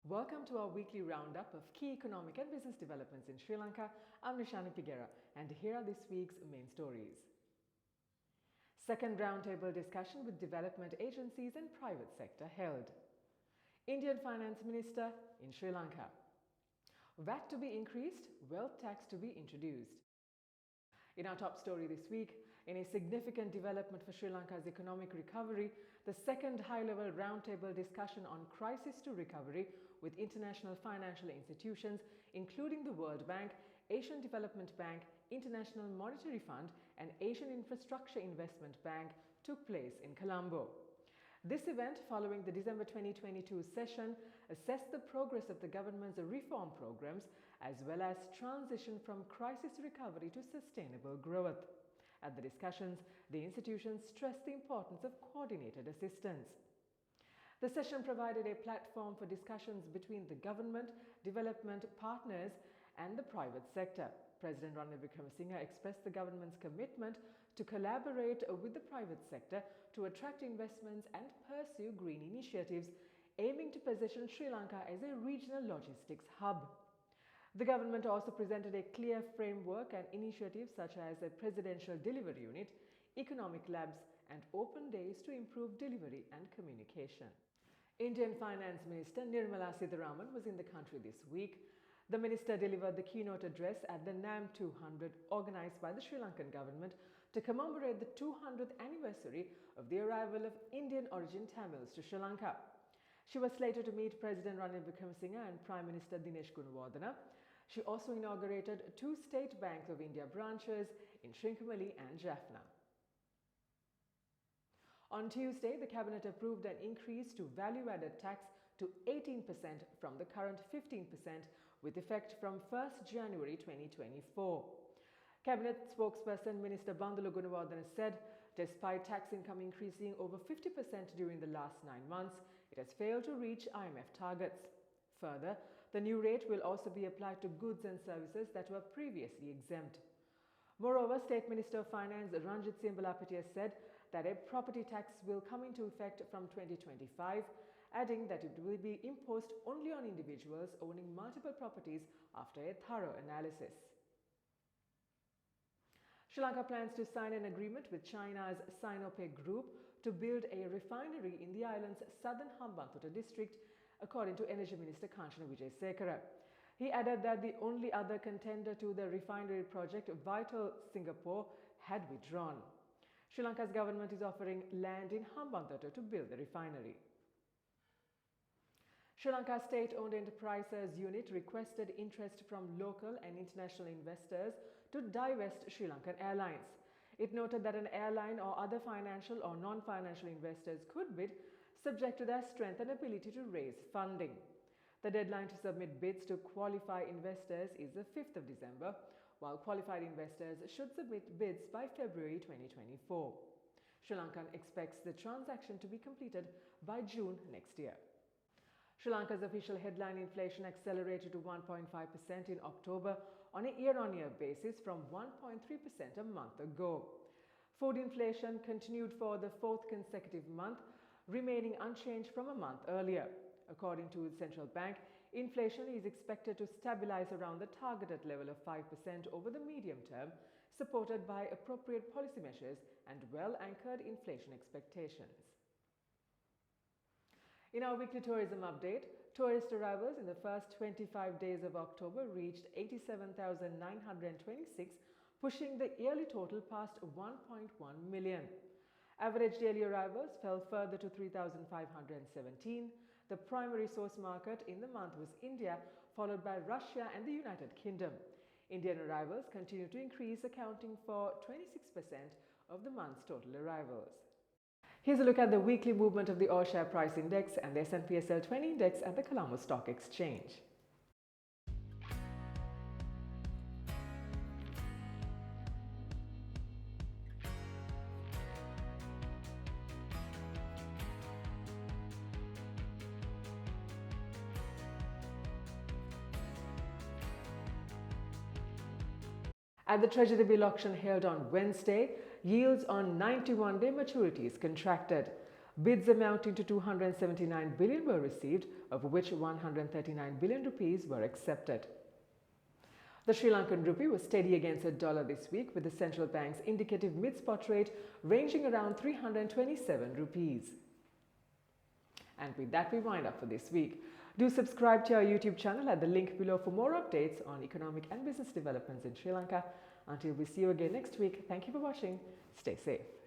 Welcome to our weekly roundup of key economic and business developments in Sri Lanka. I'm Nishani Pigera, and here are this week's main stories. Second roundtable discussion with development agencies and private sector held. Indian Finance Minister in Sri Lanka. VAT to be increased, wealth tax to be introduced. In our top story this week, in a significant development for Sri Lanka's economic recovery, the second high-level roundtable discussion on crisis to recovery with international financial institutions, including the World Bank, Asian Development Bank, International Monetary Fund, and Asian Infrastructure Investment Bank, took place in Colombo. This event, following the December 2022 session, assessed the progress of the government's reform programs as well as transition from crisis recovery to sustainable growth. At the discussions, the institutions stressed the importance of coordinated assistance. The session provided a platform for discussions between the government, development partners, and the private sector. President Ranil Wickremesinghe expressed the government's commitment to collaborate with the private sector to attract investments and pursue green initiatives, aiming to position Sri Lanka as a regional logistics hub. The government also presented a clear framework and initiatives such as a presidential delivery unit, economic labs, and open days to improve delivery and communication. Indian Finance Minister Nirmala Sitharaman was in the country this week. The minister delivered the keynote address at the NAM 200 organised by the Sri Lankan government to commemorate the 200th anniversary of the arrival of Indian origin Tamils to Sri Lanka. She was slated to meet President Ranil Wickremesinghe and Prime Minister Dinesh Gunawardena. She also inaugurated 2 State Bank of India branches in Trincomalee and Jaffna. On Tuesday, the Cabinet approved an increase to value-added tax to 18% from the current 15% with effect from 1st January 2024. Cabinet spokesperson Minister Bandulu Gunawardena said, despite tax income increasing over 50% during the last 9 months, it has failed to reach IMF targets. Further, the new rate will also be applied to goods and services that were previously exempt. Moreover, State Minister of Finance Ranjit Siambalapitiya said that a property tax will come into effect from 2025, adding that it will be imposed only on individuals owning multiple properties after a thorough analysis. Sri Lanka plans to sign an agreement with China's Sinopec group to build a refinery in the island's southern Hambantota district, according to Energy Minister Kanchana Wijesekara. He added that the only other contender to the refinery project, Vital Singapore, had withdrawn. Sri Lanka's government is offering land in Hambantota to build the refinery. Sri Lanka State-Owned Enterprises Unit requested interest from local and international investors to divest Sri Lankan Airlines. It noted that an airline or other financial or non-financial investors could bid, subject to their strength and ability to raise funding. The deadline to submit bids to qualify investors is the 5th of December, while qualified investors should submit bids by February 2024. Sri Lanka expects the transaction to be completed by June next year. Sri Lanka's official headline inflation accelerated to 1.5% in October on a year-on-year basis from 1.3% a month ago. Food inflation continued for the 4th consecutive month, remaining unchanged from a month earlier. According to the central bank, inflation is expected to stabilize around the targeted level of 5% over the medium term, supported by appropriate policy measures and well-anchored inflation expectations. In our weekly tourism update, tourist arrivals in the first 25 days of October reached 87,926, pushing the yearly total past 1.1 million. Average daily arrivals fell further to 3,517. The primary source market in the month was India, followed by Russia and the United Kingdom. Indian arrivals continue to increase, accounting for 26% of the month's total arrivals. Here's a look at the weekly movement of the All Share Price Index and the S&P SL 20 Index at the Colombo Stock Exchange. At the Treasury bill auction held on Wednesday, yields on 91-day maturities contracted. Bids amounting to 279 billion were received, of which 139 billion rupees were accepted. The Sri Lankan rupee was steady against the dollar this week, with the central bank's indicative mid-spot rate ranging around 327 rupees. And with that, we wind up for this week. Do subscribe to our YouTube channel at the link below for more updates on economic and business developments in Sri Lanka. Until we see you again next week, thank you for watching. Stay safe.